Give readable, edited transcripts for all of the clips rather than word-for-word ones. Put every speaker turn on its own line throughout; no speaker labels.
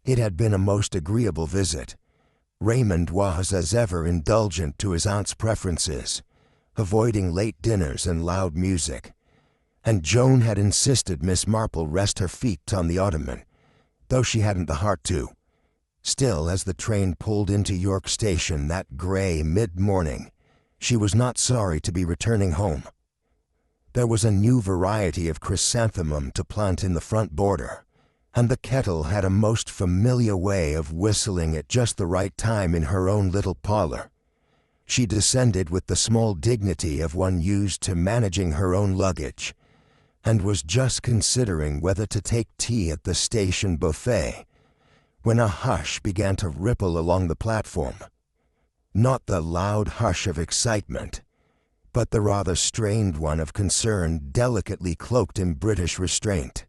It had been a most agreeable visit. Raymond was, as ever, indulgent to his aunt's preferences, avoiding late dinners and loud music. And Joan had insisted Miss Marple rest her feet on the ottoman, though she hadn't the heart to. Still, as the train pulled into York Station that grey mid-morning, she was not sorry to be returning home. There was a new variety of chrysanthemum to plant in the front border, and the kettle had a most familiar way of whistling at just the right time in her own little parlor. She descended with the small dignity of one used to managing her own luggage, and was just considering whether to take tea at the station buffet, when a hush began to ripple along the platform. Not the loud hush of excitement, but the rather strained one of concern delicately cloaked in British restraint.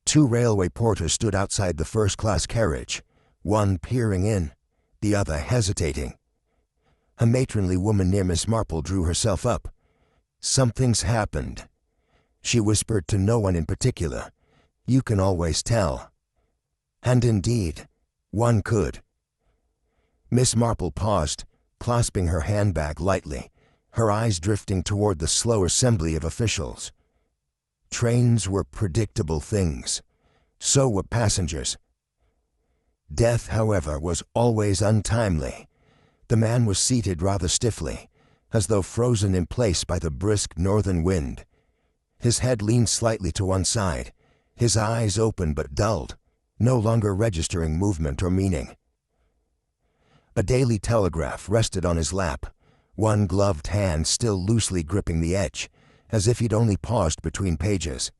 2 railway porters stood outside the first-class carriage, one peering in, the other hesitating. A matronly woman near Miss Marple drew herself up. "Something's happened," she whispered to no one in particular. "You can always tell." And indeed, one could. Miss Marple paused, clasping her handbag lightly, her eyes drifting toward the slow assembly of officials. Trains were predictable things. So were passengers. Death, however, was always untimely. The man was seated rather stiffly, as though frozen in place by the brisk northern wind. His head leaned slightly to one side, his eyes open but dulled, no longer registering movement or meaning. A Daily Telegraph rested on his lap, one gloved hand still loosely gripping the edge, as if he'd only paused between pages.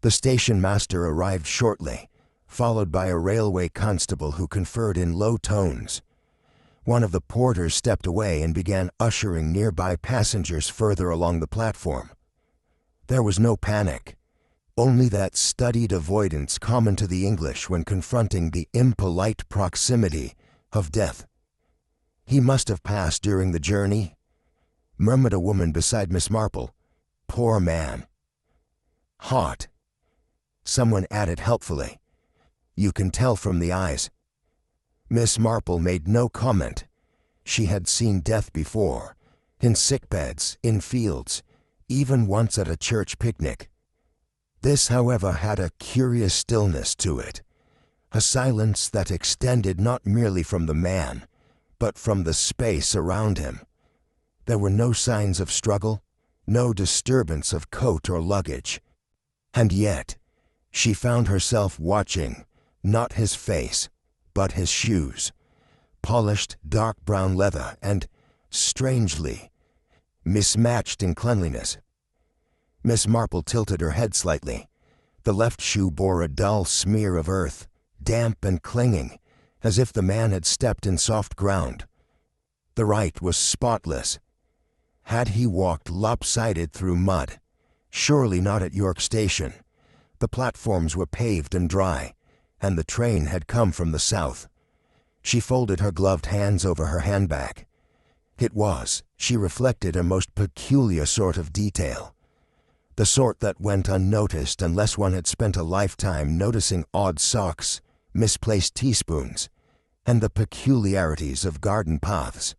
The station master arrived shortly, followed by a railway constable who conferred in low tones. One of the porters stepped away and began ushering nearby passengers further along the platform. There was no panic, only that studied avoidance common to the English when confronting the impolite proximity of death. "He must have passed during the journey," murmured a woman beside Miss Marple. "Poor man." "Hot," someone added helpfully. "You can tell from the eyes." Miss Marple made no comment. She had seen death before, in sickbeds, in fields, even once at a church picnic. This, however, had a curious stillness to it, a silence that extended not merely from the man, but from the space around him. There were no signs of struggle, no disturbance of coat or luggage. And yet, she found herself watching, not his face, but his shoes, polished dark brown leather and, strangely, mismatched in cleanliness. Miss Marple tilted her head slightly. The left shoe bore a dull smear of earth, damp and clinging, as if the man had stepped in soft ground. The right was spotless. Had he walked lopsided through mud? Surely not at York Station. The platforms were paved and dry, and the train had come from the south. She folded her gloved hands over her handbag. It was, she reflected, a most peculiar sort of detail. The sort that went unnoticed unless one had spent a lifetime noticing odd socks, misplaced teaspoons, and the peculiarities of garden paths.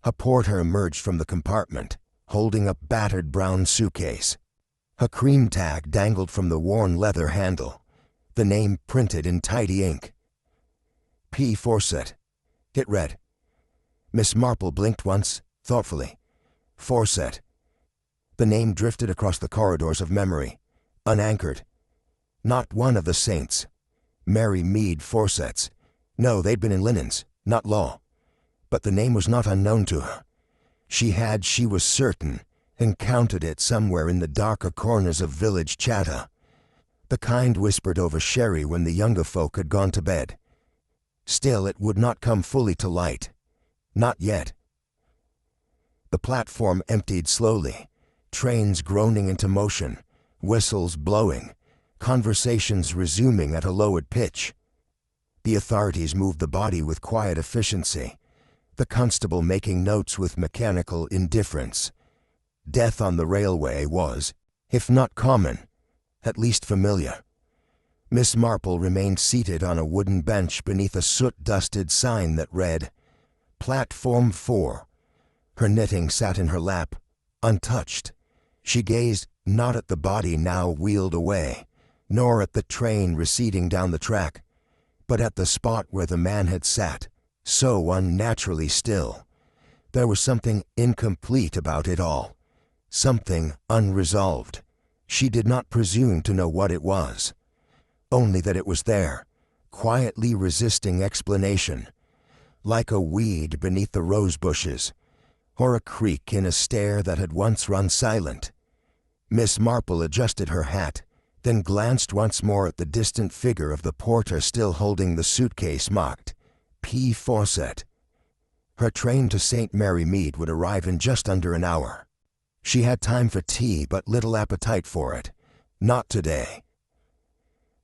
A porter emerged from the compartment, holding a battered brown suitcase. A cream tag dangled from the worn leather handle, the name printed in tidy ink. P. Fawcett, it read. Miss Marple blinked once, thoughtfully. Fawcett. The name drifted across the corridors of memory, unanchored. Not one of the saints. Mary Mead Fawcett's. No, they'd been in linens, not law. But the name was not unknown to her. She was certain, encountered it somewhere in the darker corners of village chatter, the kind whispered over sherry when the younger folk had gone to bed. Still, it would not come fully to light. Not yet. The platform emptied slowly, trains groaning into motion, whistles blowing, conversations resuming at a lowered pitch. The authorities moved the body with quiet efficiency, the constable making notes with mechanical indifference. Death on the railway was, if not common, at least familiar. Miss Marple remained seated on a wooden bench beneath a soot-dusted sign that read, Platform 4. Her knitting sat in her lap, untouched. She gazed not at the body now wheeled away, nor at the train receding down the track, but at the spot where the man had sat, so unnaturally still. There was something incomplete about it all, something unresolved. She did not presume to know what it was, only that it was there, quietly resisting explanation, like a weed beneath the rose bushes, or a creek in a stair that had once run silent. Miss Marple adjusted her hat, then glanced once more at the distant figure of the porter still holding the suitcase marked P. Fawcett. Her train to St. Mary Mead would arrive in just under an hour. She had time for tea, but little appetite for it. Not today.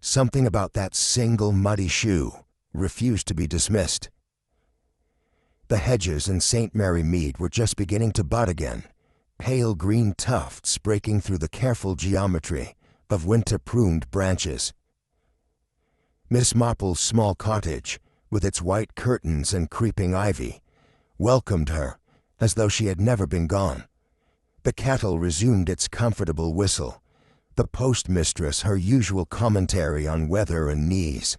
Something about that single muddy shoe refused to be dismissed. The hedges in St. Mary Mead were just beginning to bud again, pale green tufts breaking through the careful geometry of winter-pruned branches. Miss Marple's small cottage, with its white curtains and creeping ivy, welcomed her as though she had never been gone. The kettle resumed its comfortable whistle, the postmistress her usual commentary on weather and knees,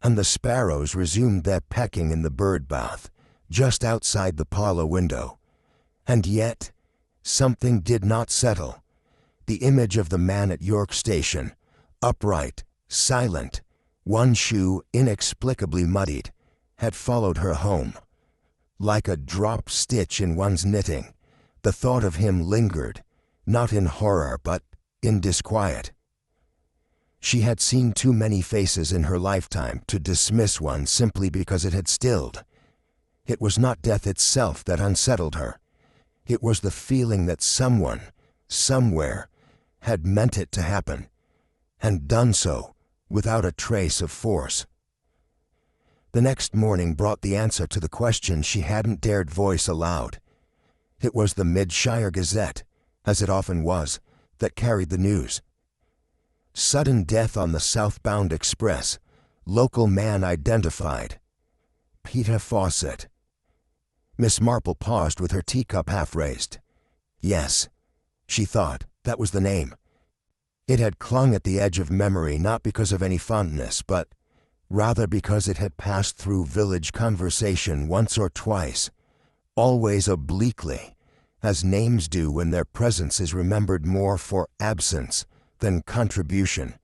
and the sparrows resumed their pecking in the bird bath just outside the parlor window. And yet, something did not settle. The image of the man at York Station, upright, silent, one shoe inexplicably muddied, had followed her home. Like a dropped stitch in one's knitting, the thought of him lingered, not in horror but in disquiet. She had seen too many faces in her lifetime to dismiss one simply because it had stilled. It was not death itself that unsettled her. It was the feeling that someone, somewhere, had meant it to happen, and done so without a trace of force. The next morning brought the answer to the question she hadn't dared voice aloud. It was the Midshire Gazette, as it often was, that carried the news. Sudden death on the southbound express. Local man identified. Peter Fawcett. Miss Marple paused with her teacup half raised. Yes, she thought, that was the name. It had clung at the edge of memory not because of any fondness, but rather because it had passed through village conversation once or twice, always obliquely, as names do when their presence is remembered more for absence than contribution.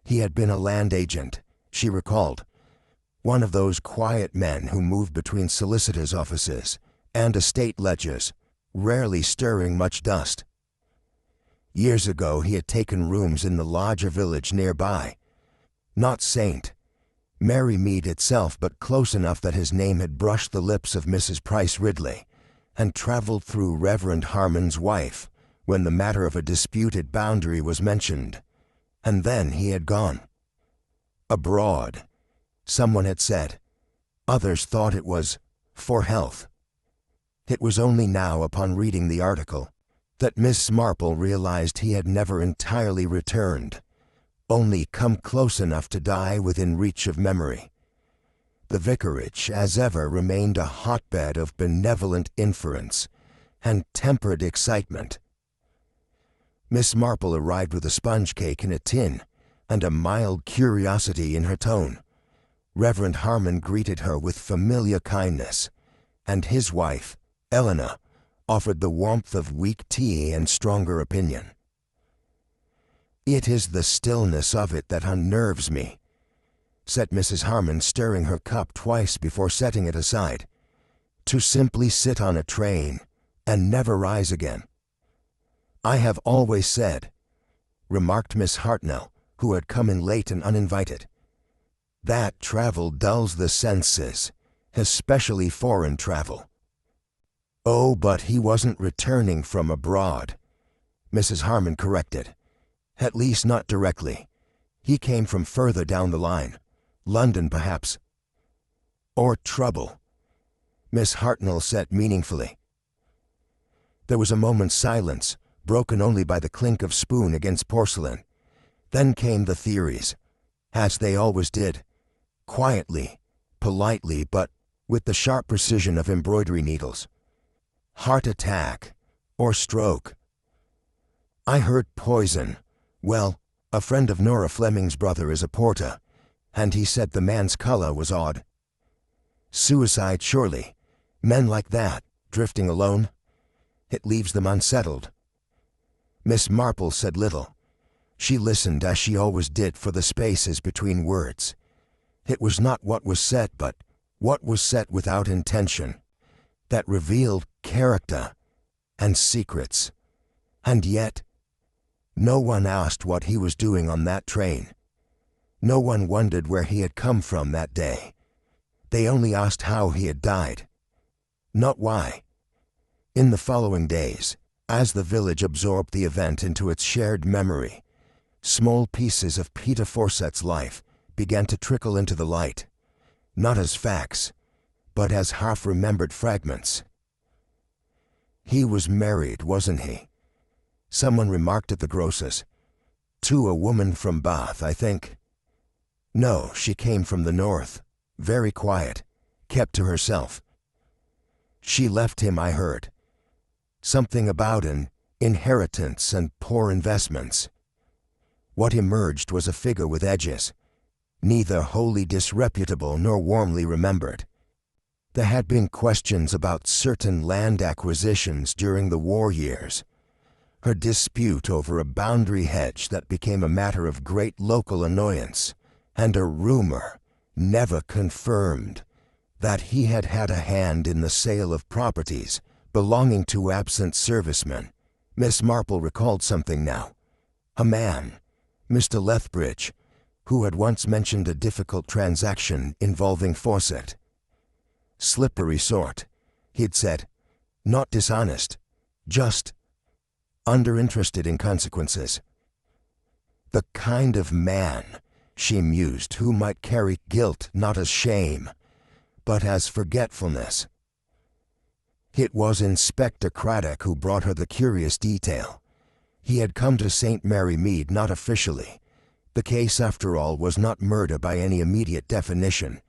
He had been a land agent, she recalled, one of those quiet men who moved between solicitors' offices and estate ledgers, rarely stirring much dust. Years ago he had taken rooms in the lodger village nearby. Not St. Mary Mead itself, but close enough that his name had brushed the lips of Mrs. Price Ridley, and traveled through Reverend Harmon's wife when the matter of a disputed boundary was mentioned. And then he had gone. Abroad, someone had said. Others thought it was for health. It was only now, upon reading the article, that Miss Marple realized he had never entirely returned, only come close enough to die within reach of memory. The vicarage, as ever, remained a hotbed of benevolent inference and tempered excitement. Miss Marple arrived with a sponge cake in a tin and a mild curiosity in her tone. Reverend Harmon greeted her with familiar kindness, and his wife, Eleanor, offered the warmth of weak tea and stronger opinion. "It is the stillness of it that unnerves me," said Mrs. Harmon, stirring her cup twice before setting it aside. "To simply sit on a train and never rise again." "I have always said," remarked Miss Hartnell, who had come in late and uninvited, "that travel dulls the senses, especially foreign travel." "Oh, but he wasn't returning from abroad," Mrs. Harmon corrected. "At least not directly. He came from further down the line. London, perhaps." "Or trouble," Miss Hartnell said meaningfully. There was a moment's silence, broken only by the clink of spoon against porcelain. Then came the theories. as they always did, quietly, politely, but with the sharp precision of embroidery needles. Heart attack or stroke. I heard poison. Well, a friend of Nora Fleming's brother is a porter, and he said the man's color was odd. Suicide, surely. Men like that, drifting alone. It leaves them unsettled. Miss Marple said little. She listened as she always did for the spaces between words. It was not what was said, but what was said without intention, that revealed character and secrets. And yet, no one asked what he was doing on that train. No one wondered where he had come from that day. They only asked how he had died, not why. In the following days, as the village absorbed the event into its shared memory, small pieces of Peter Forset's life began to trickle into the light, not as facts, but as half-remembered fragments. He was married, wasn't he? Someone remarked at the grocer's. To a woman from Bath, I think. No, she came from the north, very quiet, kept to herself. She left him, I heard. Something about an inheritance and poor investments. What emerged was a figure with edges, neither wholly disreputable nor warmly remembered. There had been questions about certain land acquisitions during the war years, her dispute over a boundary hedge that became a matter of great local annoyance, and a rumor, never confirmed, that he had had a hand in the sale of properties belonging to absent servicemen. Miss Marple recalled something now. A man, Mr. Lethbridge, who had once mentioned a difficult transaction involving Forset. Slippery sort, he'd said. Not dishonest, just underinterested in consequences. The kind of man, she mused, who might carry guilt not as shame, but as forgetfulness. It was Inspector Craddock who brought her the curious detail. He had come to St. Mary Mead not officially. The case, after all, was not murder by any immediate definition,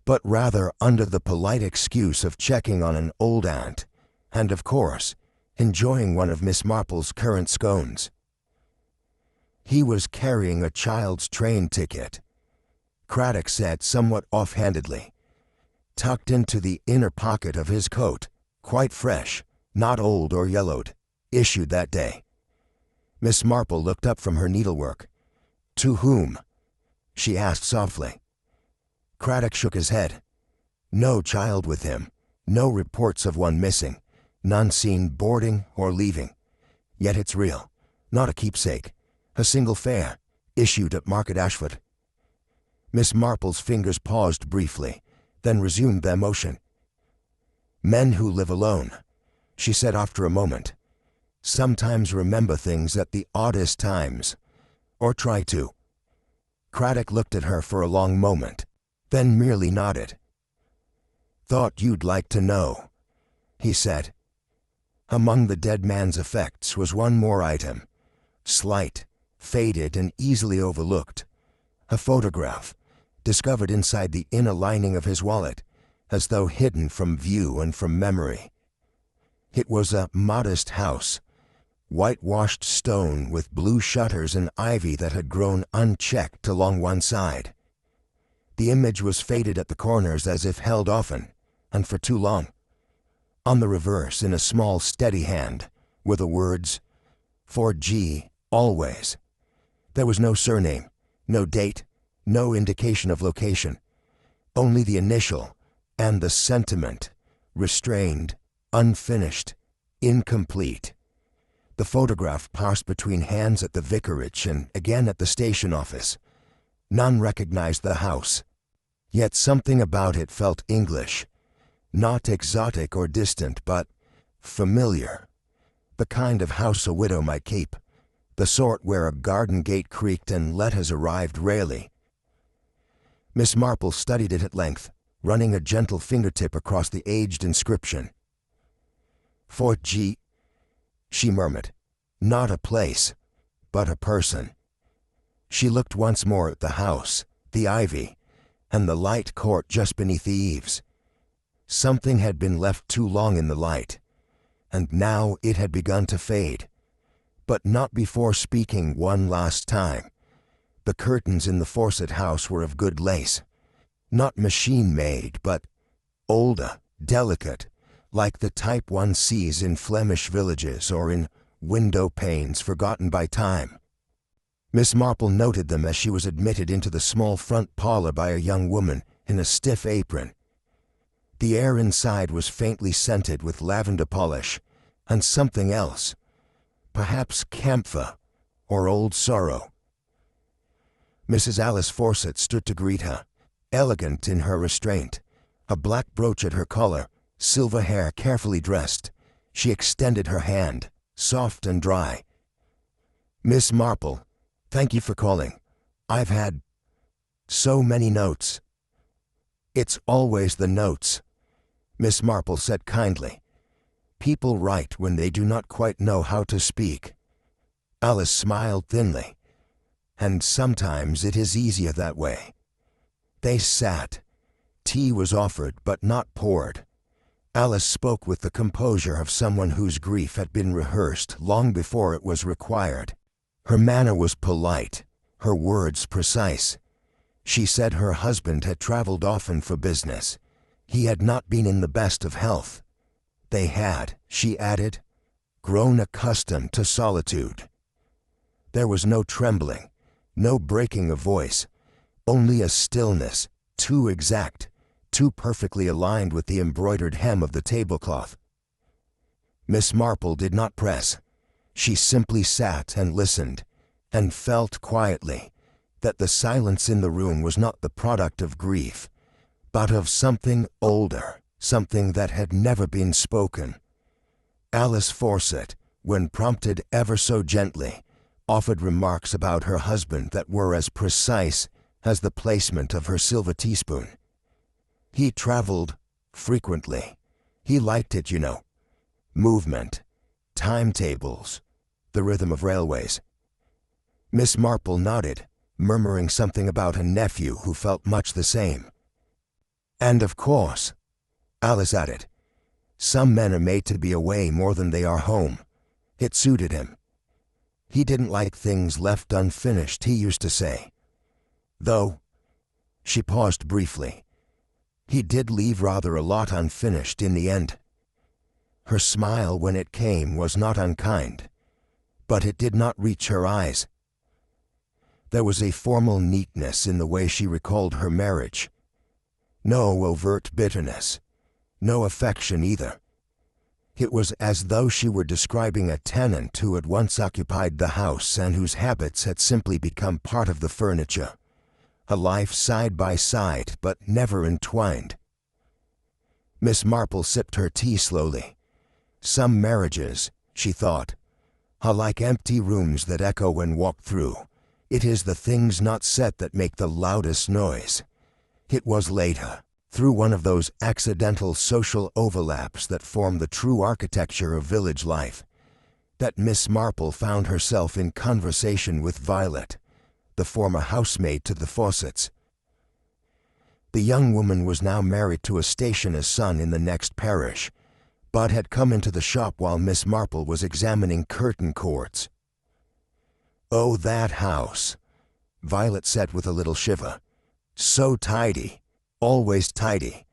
but rather under the polite excuse of checking on an old aunt, and of course, enjoying one of Miss Marple's currant scones. He was carrying a child's train ticket, Craddock said somewhat offhandedly, tucked into the inner pocket of his coat, quite fresh, not old or yellowed, issued that day. Miss Marple looked up from her needlework. To whom? She asked softly. Craddock shook his head. No child with him, no reports of one missing, none seen boarding or leaving. Yet it's real, not a keepsake, a single fare, issued at Market Ashford. Miss Marple's fingers paused briefly, then resumed their motion. Men who live alone, she said after a moment, sometimes remember things at the oddest times, or try to. Craddock looked at her for a long moment, then merely nodded. Thought you'd like to know, he said. Among the dead man's effects was one more item, slight, faded, and easily overlooked. A photograph, discovered inside the inner lining of his wallet, as though hidden from view and from memory. It was a modest house, whitewashed stone with blue shutters and ivy that had grown unchecked along one side. The image was faded at the corners as if held often, and for too long. On the reverse, in a small steady hand, were the words, "For G, always." There was no surname, no date, no indication of location, only the initial and the sentiment, restrained, unfinished, incomplete. The photograph passed between hands at the vicarage and again at the station office. None recognized the house, yet something about it felt English, not exotic or distant, but familiar. The kind of house a widow might keep, the sort where a garden gate creaked and letters arrived rarely. Miss Marple studied it at length, running a gentle fingertip across the aged inscription. Fort G, she murmured. Not a place, but a person. She looked once more at the house, the ivy, and the light court just beneath the eaves. Something had been left too long in the light, and now it had begun to fade. But not before speaking one last time. The curtains in the Fawcett house were of good lace, not machine-made, but older, delicate, like the type one sees in Flemish villages or in window panes forgotten by time. Miss Marple noted them as she was admitted into the small front parlor by a young woman in a stiff apron. The air inside was faintly scented with lavender polish and something else, perhaps camphor or old sorrow. Mrs. Alice Fawcett stood to greet her, elegant in her restraint, a black brooch at her collar, silver hair carefully dressed. She extended her hand, soft and dry. "Miss Marple, thank you for calling. I've had so many notes." "It's always the notes," Miss Marple said kindly. "People write when they do not quite know how to speak." Alice smiled thinly. "And sometimes it is easier that way." They sat. Tea was offered but not poured. Alice spoke with the composure of someone whose grief had been rehearsed long before it was required. Her manner was polite, her words precise. She said her husband had traveled often for business. He had not been in the best of health. They had, she added, grown accustomed to solitude. There was no trembling, no breaking of voice, only a stillness, too exact, too perfectly aligned with the embroidered hem of the tablecloth. Miss Marple did not press. She simply sat and listened, and felt quietly that the silence in the room was not the product of grief, but of something older, something that had never been spoken. Alice Fawcett, when prompted ever so gently, offered remarks about her husband that were as precise as the placement of her silver teaspoon. He traveled frequently. He liked it, you know. Movement, timetables, the rhythm of railways. Miss Marple nodded, murmuring something about a nephew who felt much the same. "And of course," Alice added, "some men are made to be away more than they are home." It suited him. He didn't like things left unfinished, he used to say. Though, she paused briefly, he did leave rather a lot unfinished in the end. Her smile, when it came, was not unkind, but it did not reach her eyes. There was a formal neatness in the way she recalled her marriage. No overt bitterness, no affection either. It was as though she were describing a tenant who had once occupied the house and whose habits had simply become part of the furniture. A life side by side, but never entwined. Miss Marple sipped her tea slowly. Some marriages, she thought, are like empty rooms that echo when walked through. It is the things not said that make the loudest noise. It was later, through one of those accidental social overlaps that form the true architecture of village life, that Miss Marple found herself in conversation with Violet, the former housemaid to the Fawcetts. The young woman was now married to a stationer's son in the next parish, but had come into the shop while Miss Marple was examining curtain cords. "Oh, that house," Violet said with a little shiver. "So tidy, always tidy,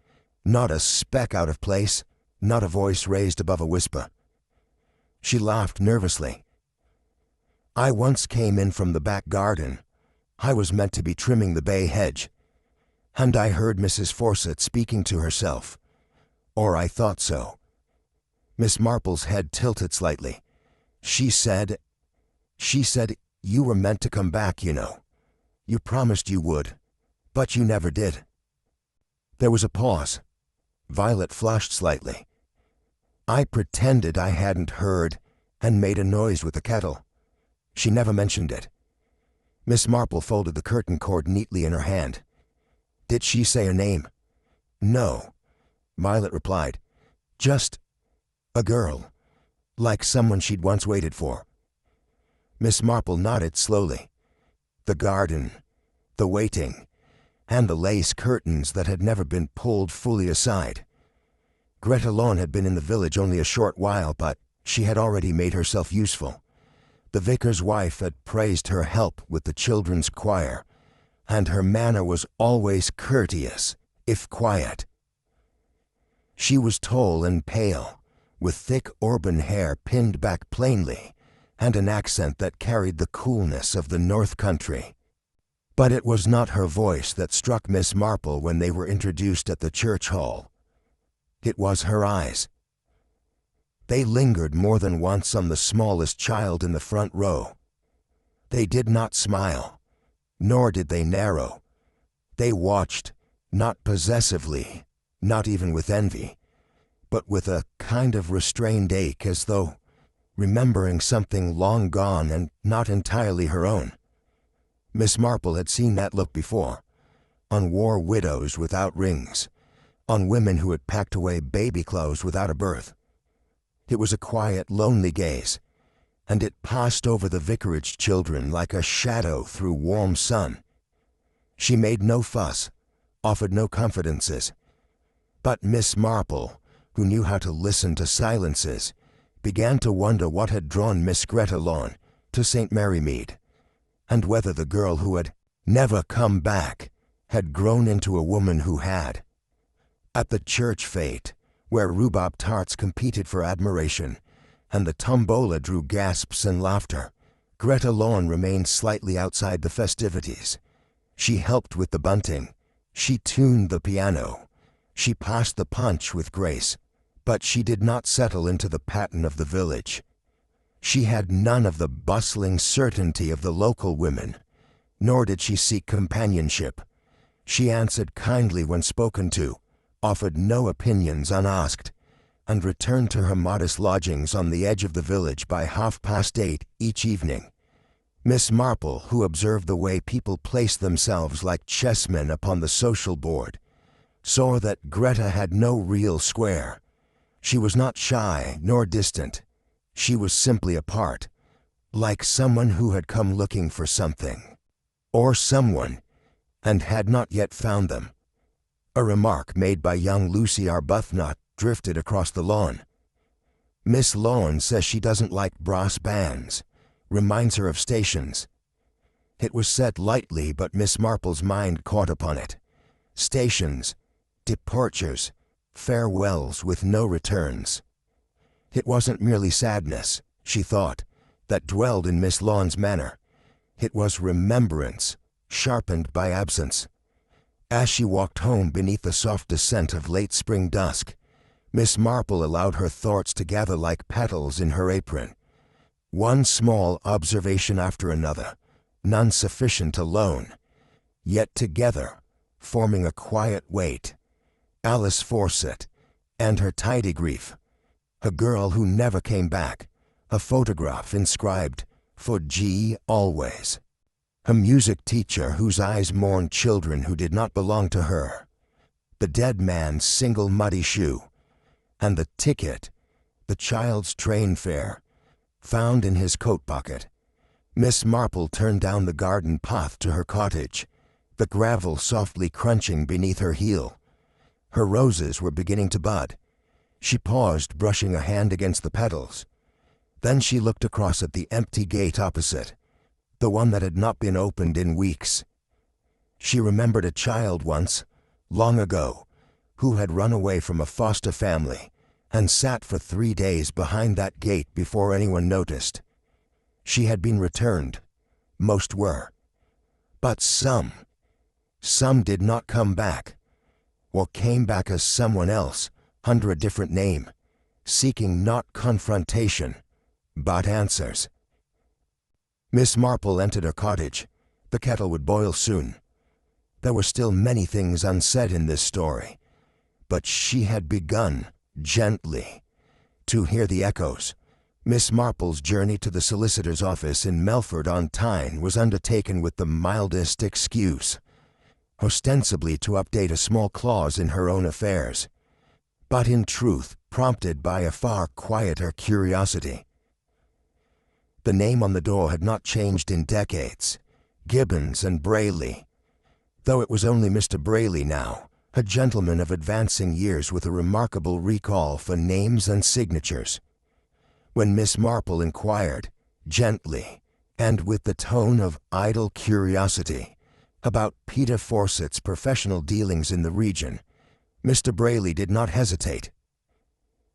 not a speck out of place, not a voice raised above a whisper." She laughed nervously. "I once came in from the back garden. I was meant to be trimming the bay hedge, and I heard Mrs. Fawcett speaking to herself, or I thought so." Miss Marple's head tilted slightly. She said, "You were meant to come back, you know. You promised you would, but you never did." There was a pause. Violet flushed slightly. "I pretended I hadn't heard and made a noise with the kettle. She never mentioned it." Miss Marple folded the curtain cord neatly in her hand. "Did she say her name?" "No," Violet replied. "Just a girl, like someone she'd once waited for." Miss Marple nodded slowly. The garden, the waiting, and the lace curtains that had never been pulled fully aside. Greta Lorne had been in the village only a short while, but she had already made herself useful. The vicar's wife had praised her help with the children's choir, and her manner was always courteous, if quiet. She was tall and pale, with thick auburn hair pinned back plainly, and an accent that carried the coolness of the North Country. But it was not her voice that struck Miss Marple when they were introduced at the church hall. It was her eyes. They lingered more than once on the smallest child in the front row. They did not smile, nor did they narrow. They watched, not possessively, not even with envy, but with a kind of restrained ache, as though remembering something long gone and not entirely her own. Miss Marple had seen that look before, on war widows without rings, on women who had packed away baby clothes without a berth. It was a quiet, lonely gaze, and it passed over the vicarage children like a shadow through warm sun. She made no fuss, offered no confidences. But Miss Marple, who knew how to listen to silences, began to wonder what had drawn Miss Greta Lorne to St. Mary Mead, and whether the girl who had never come back had grown into a woman who had. At the church fete, where rhubarb tarts competed for admiration, and the tombola drew gasps and laughter, Greta Lorne remained slightly outside the festivities. She helped with the bunting, she tuned the piano, she passed the punch with grace, but she did not settle into the pattern of the village. She had none of the bustling certainty of the local women, nor did she seek companionship. She answered kindly when spoken to, offered no opinions unasked, and returned to her modest lodgings on the edge of the village by 8:30 each evening. Miss Marple, who observed the way people placed themselves like chessmen upon the social board, saw that Greta had no real square. She was not shy nor distant. She was simply apart, like someone who had come looking for something, or someone, and had not yet found them. A remark made by young Lucy Arbuthnot drifted across the lawn. Miss Lorne says she doesn't like brass bands, reminds her of stations. It was said lightly, but Miss Marple's mind caught upon it. Stations, departures, farewells with no returns. It wasn't merely sadness, she thought, that dwelled in Miss Lorne's manner. It was remembrance, sharpened by absence. As she walked home beneath the soft descent of late spring dusk, Miss Marple allowed her thoughts to gather like petals in her apron. One small observation after another, none sufficient alone, yet together, forming a quiet weight. Alice Fawcett, and her tidy grief. A girl who never came back. A photograph inscribed, "For G always." A music teacher whose eyes mourned children who did not belong to her. The dead man's single muddy shoe. And the ticket, the child's train fare, found in his coat pocket. Miss Marple turned down the garden path to her cottage, the gravel softly crunching beneath her heel. Her roses were beginning to bud. She paused, brushing a hand against the petals. Then she looked across at the empty gate opposite, the one that had not been opened in weeks. She remembered a child once, long ago, who had run away from a foster family and sat for 3 days behind that gate before anyone noticed. She had been returned. Most were. But some did not come back, or came back as someone else, under a different name, seeking not confrontation, but answers. Miss Marple entered her cottage. The kettle would boil soon. There were still many things unsaid in this story, but she had begun, gently, to hear the echoes. Miss Marple's journey to the solicitor's office in Melford-on-Tyne was undertaken with the mildest excuse, ostensibly to update a small clause in her own affairs, but in truth prompted by a far quieter curiosity. The name on the door had not changed in decades. Gibbons and Brayley. Though it was only Mr. Brayley now, a gentleman of advancing years with a remarkable recall for names and signatures. When Miss Marple inquired, gently, and with the tone of idle curiosity, about Peter Fawcett's professional dealings in the region, Mr. Brayley did not hesitate.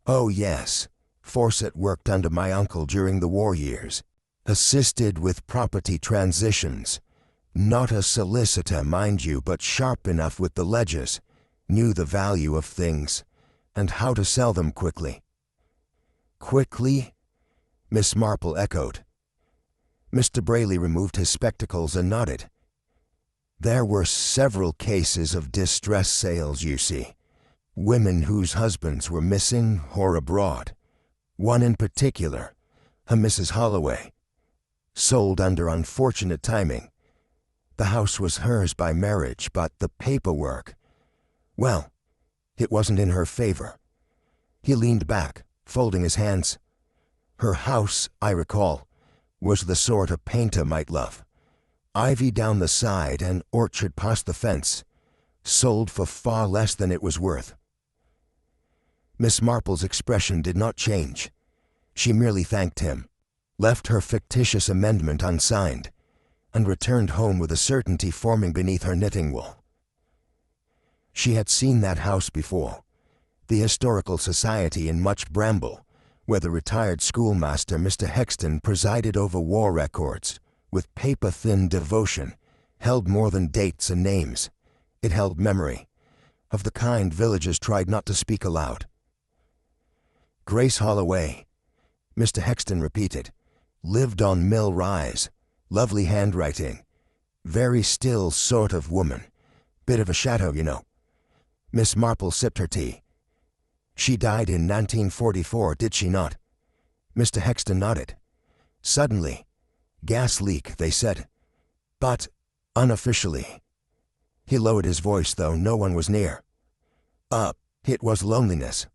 "Oh yes, Fawcett worked under my uncle during the war years, assisted with property transitions. Not a solicitor, mind you, but sharp enough with the ledgers, knew the value of things, and how to sell them quickly." "Quickly?" Miss Marple echoed. Mr. Brayley removed his spectacles and nodded. "There were several cases of distress sales, you see. Women whose husbands were missing or abroad. One in particular, a Mrs. Holloway, sold under unfortunate timing. The house was hers by marriage, but the paperwork, well, it wasn't in her favor." He leaned back, folding his hands. "Her house, I recall, was the sort a painter might love. Ivy down the side and orchard past the fence. Sold for far less than it was worth." Miss Marple's expression did not change. She merely thanked him, left her fictitious amendment unsigned, and returned home with a certainty forming beneath her knitting wool. She had seen that house before, the Historical Society in Much Bramble, where the retired schoolmaster Mr. Hexton presided over war records, with paper-thin devotion, held more than dates and names. It held memory, of the kind villagers tried not to speak aloud. "Grace Holloway," Mr. Hexton repeated, "lived on Mill Rise. Lovely handwriting. Very still sort of woman. Bit of a shadow, you know." Miss Marple sipped her tea. "She died in 1944, did she not?" Mr. Hexton nodded. "Suddenly. Gas leak, they said. But, unofficially." He lowered his voice, though no one was near. It was loneliness.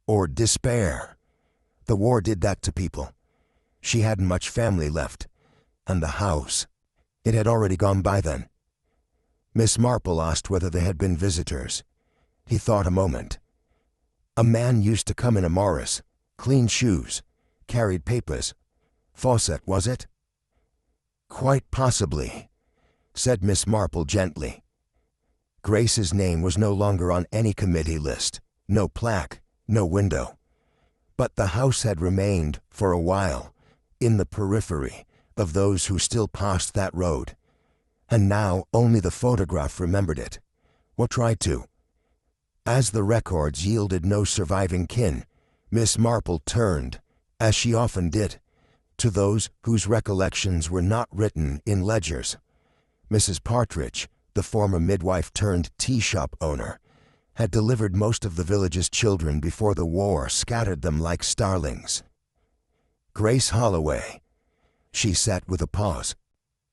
Or despair. The war did that to people. She hadn't much family left. And the house. It had already gone by then." Miss Marple asked whether there had been visitors. He thought a moment. "A man used to come in a Morris, clean shoes, carried papers. Fawcett, was it?" "Quite possibly," said Miss Marple gently. Grace's name was no longer on any committee list, no plaque, no window. But the house had remained, for a while, in the periphery of those who still passed that road. And now only the photograph remembered it, or tried to. As the records yielded no surviving kin, Miss Marple turned, as she often did, to those whose recollections were not written in ledgers. Mrs. Partridge, the former midwife-turned-tea-shop owner, had delivered most of the village's children before the war scattered them like starlings. Grace Holloway. She said with a pause.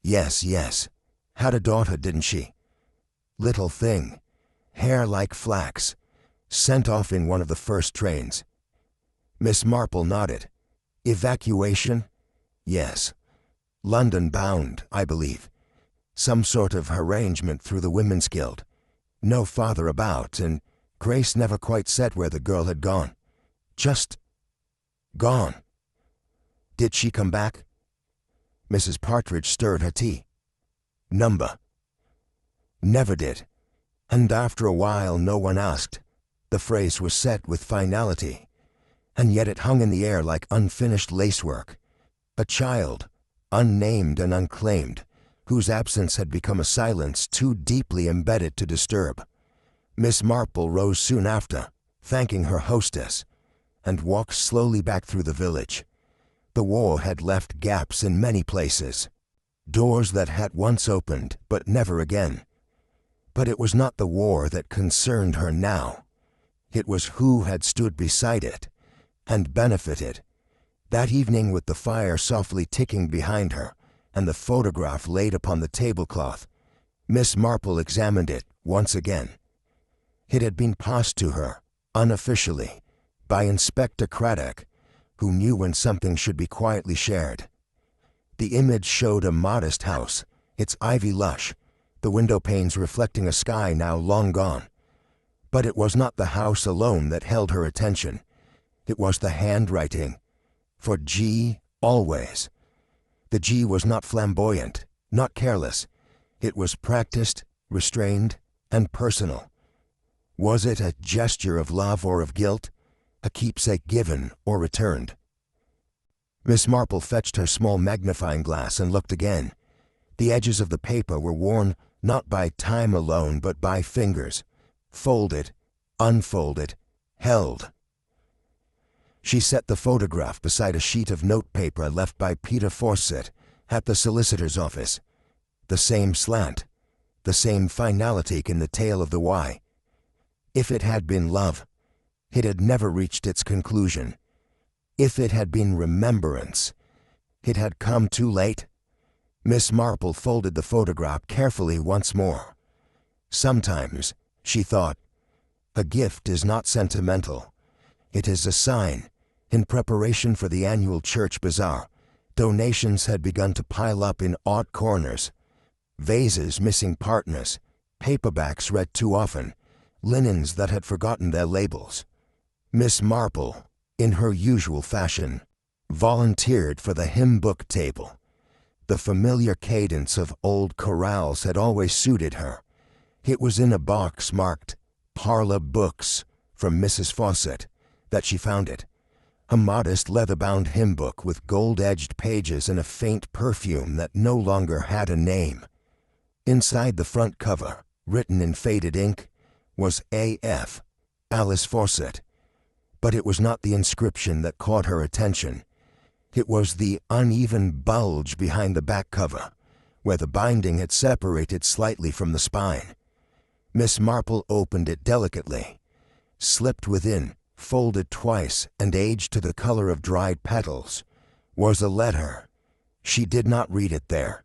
Yes. Had a daughter, didn't she? Little thing. Hair like flax. Sent off in one of the first trains. Miss Marple nodded. Evacuation? Yes. London bound, I believe. Some sort of arrangement through the Women's Guild. No father about, and Grace never quite said where the girl had gone. Just gone. Did she come back? Mrs. Partridge stirred her tea. Number. Never did. And after a while no one asked. The phrase was set with finality, and yet it hung in the air like unfinished lacework. A child, unnamed and unclaimed, whose absence had become a silence too deeply embedded to disturb. Miss Marple rose soon after, thanking her hostess, and walked slowly back through the village. The war had left gaps in many places, doors that had once opened but never again. But it was not the war that concerned her now. It was who had stood beside it and benefited. That evening, with the fire softly ticking behind her and the photograph laid upon the tablecloth, Miss Marple examined it once again. It had been passed to her, unofficially, by Inspector Craddock, who knew when something should be quietly shared. The image showed a modest house, its ivy lush, the window panes reflecting a sky now long gone. But it was not the house alone that held her attention. It was the handwriting. For G, always. The G was not flamboyant, not careless. It was practiced, restrained, and personal. Was it a gesture of love or of guilt? A keepsake given or returned? Miss Marple fetched her small magnifying glass and looked again. The edges of the paper were worn not by time alone but by fingers, folded, unfolded, held. She set the photograph beside a sheet of notepaper left by Peter Fawcett at the solicitor's office. The same slant, the same finality in the tail of the Y. If it had been love, it had never reached its conclusion. If it had been remembrance, it had come too late. Miss Marple folded the photograph carefully once more. Sometimes, she thought, a gift is not sentimental. It is a sign. In preparation for the annual church bazaar, donations had begun to pile up in odd corners. Vases missing partners, paperbacks read too often, linens that had forgotten their labels. Miss Marple, in her usual fashion, volunteered for the hymn book table. The familiar cadence of old chorales had always suited her. It was in a box marked Parlour Books from Mrs. Fawcett that she found it. A modest leather-bound hymn book with gold-edged pages and a faint perfume that no longer had a name. Inside the front cover, written in faded ink, was A.F., Alice Fawcett. But it was not the inscription that caught her attention. It was the uneven bulge behind the back cover, where the binding had separated slightly from the spine. Miss Marple opened it delicately, slipped within, folded twice and aged to the color of dried petals, was a letter. She did not read it there.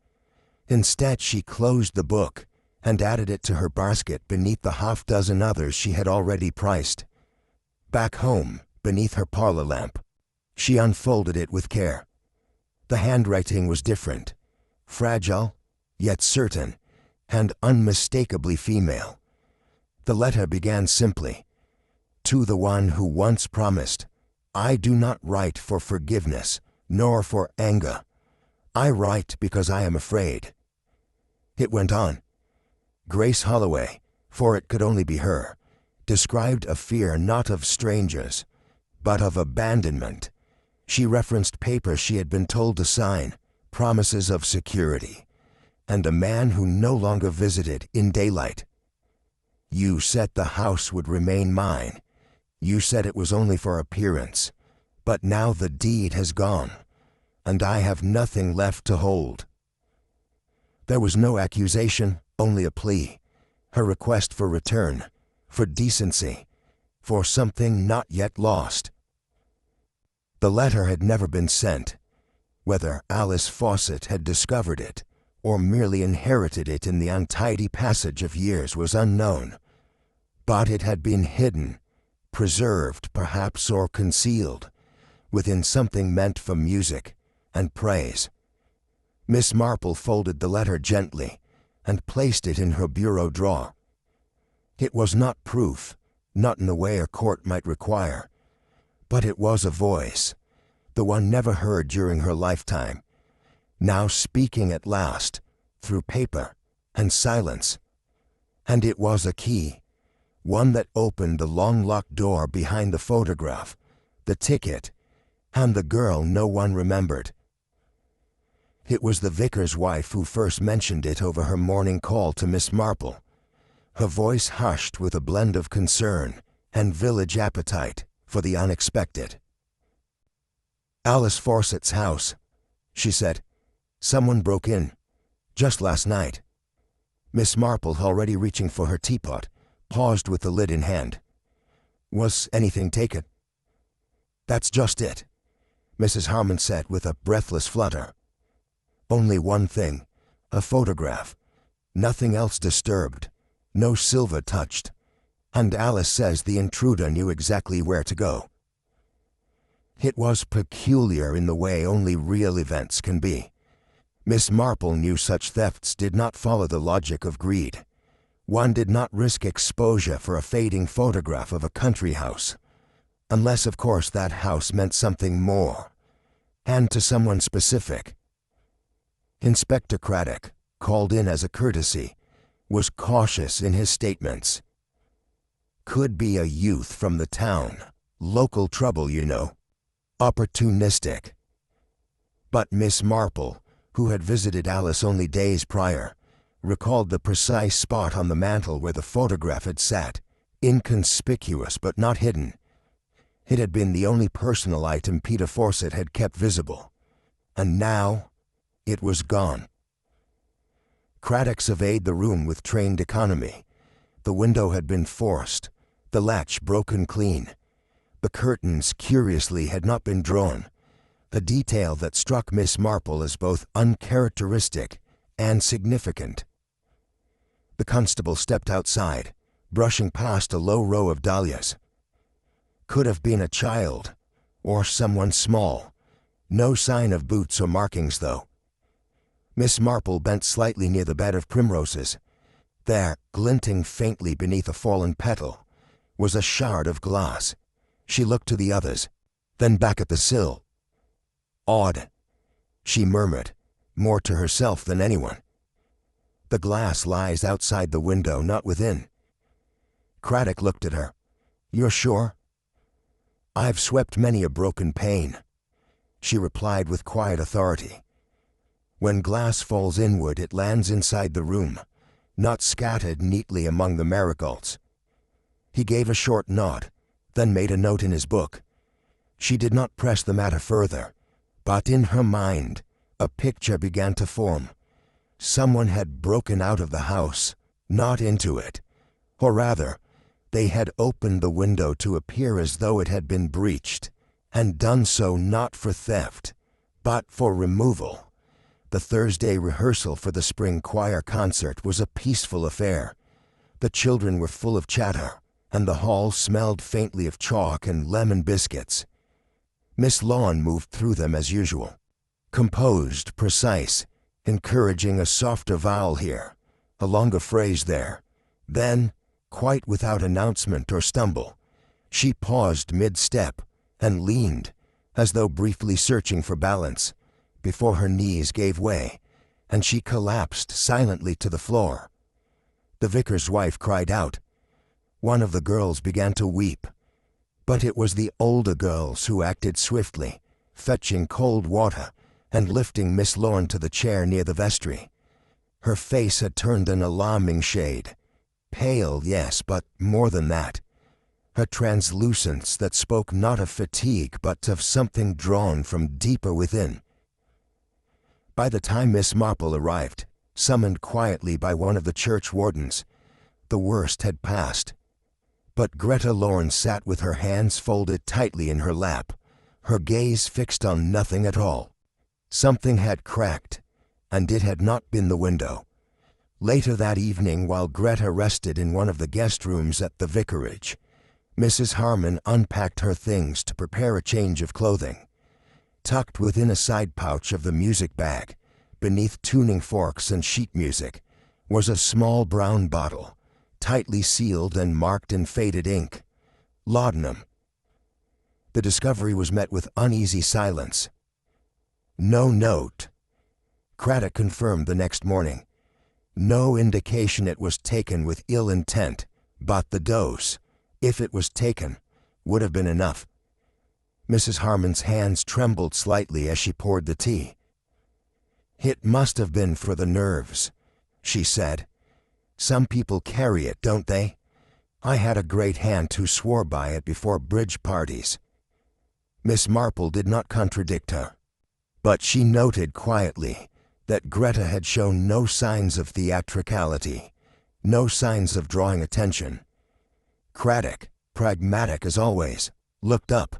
Instead, she closed the book and added it to her basket beneath the half-dozen others she had already priced. Back home, beneath her parlor lamp, she unfolded it with care. The handwriting was different, fragile, yet certain, and unmistakably female. The letter began simply, "To the one who once promised, I do not write for forgiveness, nor for anger. I write because I am afraid." It went on. Grace Holloway, for it could only be her, described a fear not of strangers, but of abandonment. She referenced papers she had been told to sign, promises of security, and a man who no longer visited in daylight. "You said the house would remain mine. You said it was only for appearance, but now the deed has gone, and I have nothing left to hold." There was no accusation, only a plea, her request for return, for decency, for something not yet lost. The letter had never been sent. Whether Alice Fawcett had discovered it, or merely inherited it in the untidy passage of years was unknown, but it had been hidden, preserved perhaps or concealed, within something meant for music and praise. Miss Marple folded the letter gently and placed it in her bureau drawer. It was not proof, not in the way a court might require, but it was a voice, the one never heard during her lifetime, now speaking at last, through paper and silence. And it was a key, one that opened the long-locked door behind the photograph, the ticket, and the girl no one remembered. It was the vicar's wife who first mentioned it over her morning call to Miss Marple, her voice hushed with a blend of concern and village appetite for the unexpected. "Alice Fawcett's house," she said. "Someone broke in. Just last night." Miss Marple, already reaching for her teapot, paused with the lid in hand. "Was anything taken?" "That's just it," Mrs. Harmon said with a breathless flutter. "Only one thing, a photograph. Nothing else disturbed, no silver touched. And Alice says the intruder knew exactly where to go." It was peculiar in the way only real events can be. Miss Marple knew such thefts did not follow the logic of greed. One did not risk exposure for a fading photograph of a country house, unless of course that house meant something more, and to someone specific. Inspector Craddock, called in as a courtesy, was cautious in his statements. Could be a youth from the town, local trouble, you know, opportunistic. But Miss Marple, who had visited Alice only days prior, recalled the precise spot on the mantel where the photograph had sat, inconspicuous but not hidden. It had been the only personal item Peter Fawcett had kept visible, and now it was gone. Craddock surveyed the room with trained economy. The window had been forced, the latch broken clean. The curtains, curiously, had not been drawn, a detail that struck Miss Marple as both uncharacteristic and significant. The constable stepped outside, brushing past a low row of dahlias. Could have been a child, or someone small. No sign of boots or markings, though. Miss Marple bent slightly near the bed of primroses. There, glinting faintly beneath a fallen petal, was a shard of glass. She looked to the others, then back at the sill. Odd, she murmured, more to herself than anyone. The glass lies outside the window, not within. Craddock looked at her. You're sure? I've swept many a broken pane, she replied with quiet authority. When glass falls inward, it lands inside the room, not scattered neatly among the marigolds. He gave a short nod, then made a note in his book. She did not press the matter further, but in her mind, a picture began to form. Someone had broken out of the house, not into it. Or rather, they had opened the window to appear as though it had been breached, and done so not for theft, but for removal. The Thursday rehearsal for the spring choir concert was a peaceful affair. The children were full of chatter, and the hall smelled faintly of chalk and lemon biscuits. Miss Lawn moved through them as usual, composed, precise, encouraging a softer vowel here, a longer phrase there. Then, quite without announcement or stumble, she paused mid-step and leaned, as though briefly searching for balance, before her knees gave way, and she collapsed silently to the floor. The vicar's wife cried out. One of the girls began to weep, but it was the older girls who acted swiftly, fetching cold water and lifting Miss Lorne to the chair near the vestry. Her face had turned an alarming shade. Pale, yes, but more than that. A translucence that spoke not of fatigue but of something drawn from deeper within. By the time Miss Marple arrived, summoned quietly by one of the church wardens, the worst had passed. But Greta Lorne sat with her hands folded tightly in her lap, her gaze fixed on nothing at all. Something had cracked, and it had not been the window. Later that evening, while Greta rested in one of the guest rooms at the vicarage, Mrs. Harmon unpacked her things to prepare a change of clothing. Tucked within a side pouch of the music bag, beneath tuning forks and sheet music, was a small brown bottle, tightly sealed and marked in faded ink. Laudanum. The discovery was met with uneasy silence. No note. Craddock confirmed the next morning. No indication it was taken with ill intent, but the dose, if it was taken, would have been enough. Mrs. Harmon's hands trembled slightly as she poured the tea. It must have been for the nerves, she said. Some people carry it, don't they? I had a great aunt who swore by it before bridge parties. Miss Marple did not contradict her, but she noted quietly that Greta had shown no signs of theatricality, no signs of drawing attention. Craddock, pragmatic as always, looked up.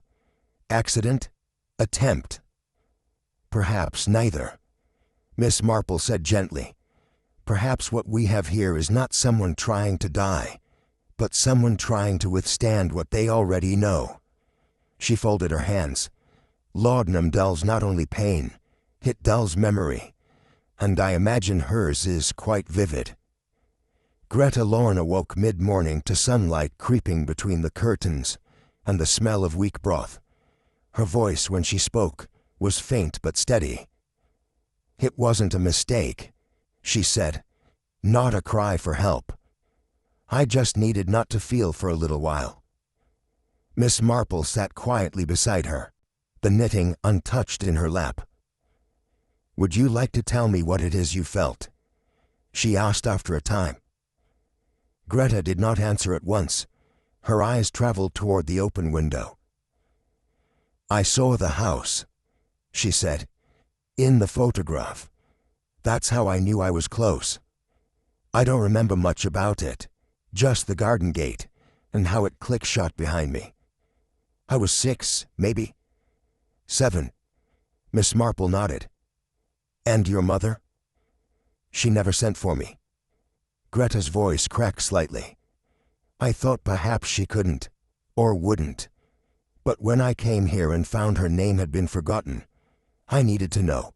Accident? Attempt? Perhaps neither. Miss Marple said gently, perhaps what we have here is not someone trying to die, but someone trying to withstand what they already know. She folded her hands. Laudanum dulls not only pain, it dulls memory. and I imagine hers is quite vivid. Greta Lorne awoke mid-morning to sunlight creeping between the curtains and the smell of weak broth. Her voice, when she spoke, was faint but steady. "It wasn't a mistake," she said, "not a cry for help. I just needed not to feel for a little while." Miss Marple sat quietly beside her, the knitting untouched in her lap. "Would you like to tell me what it is you felt?" she asked after a time. Greta did not answer at once. Her eyes traveled toward the open window. "I saw the house," she said, "in the photograph. That's how I knew I was close. I don't remember much about it, just the garden gate and how it clicked shut behind me. I was 6, maybe 7. Miss Marple nodded. "And your mother?" "She never sent for me." Greta's voice cracked slightly. "I thought perhaps she couldn't, or wouldn't. But when I came here and found her name had been forgotten, I needed to know."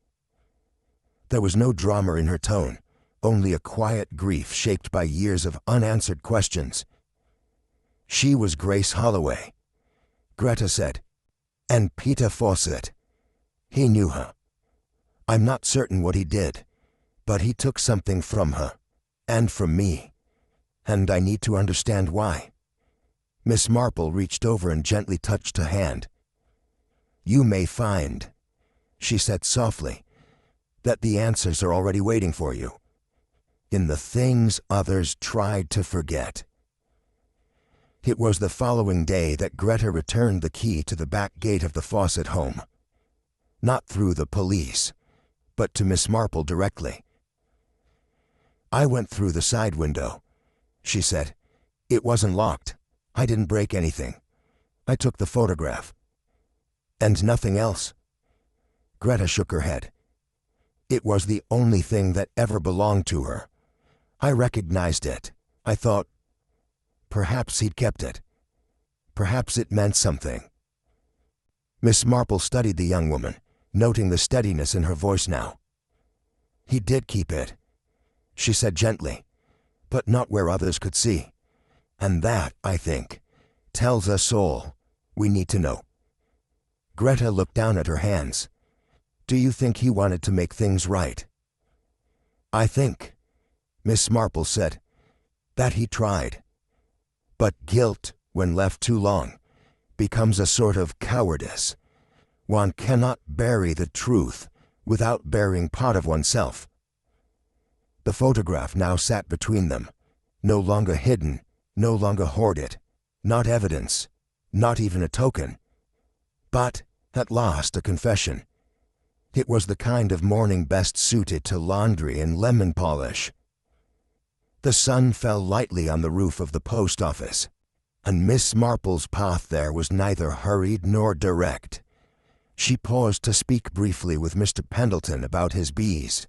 There was no drama in her tone, only a quiet grief shaped by years of unanswered questions. "She was Grace Holloway," Greta said, "and Peter Fawcett. He knew her. I'm not certain what he did, but he took something from her, and from me, and I need to understand why." Miss Marple reached over and gently touched her hand. "You may find," she said softly, "that the answers are already waiting for you, in the things others tried to forget." It was the following day that Greta returned the key to the back gate of the Fawcett home. Not through the police, but to Miss Marple directly. "I went through the side window," she said. "It wasn't locked. I didn't break anything. I took the photograph." "And nothing else?" Greta shook her head. "It was the only thing that ever belonged to her. I recognized it. I thought, perhaps he'd kept it. Perhaps it meant something." Miss Marple studied the young woman, noting the steadiness in her voice now. "He did keep it," she said gently, "but not where others could see. And that, I think, tells us all we need to know." Greta looked down at her hands. "Do you think he wanted to make things right?" "I think," Miss Marple said, "that he tried. But guilt, when left too long, becomes a sort of cowardice. One cannot bury the truth without burying part of oneself." The photograph now sat between them, no longer hidden, no longer hoarded, not evidence, not even a token, but, at last, a confession. It was the kind of morning best suited to laundry and lemon polish. The sun fell lightly on the roof of the post office, and Miss Marple's path there was neither hurried nor direct. She paused to speak briefly with Mr. Pendleton about his bees,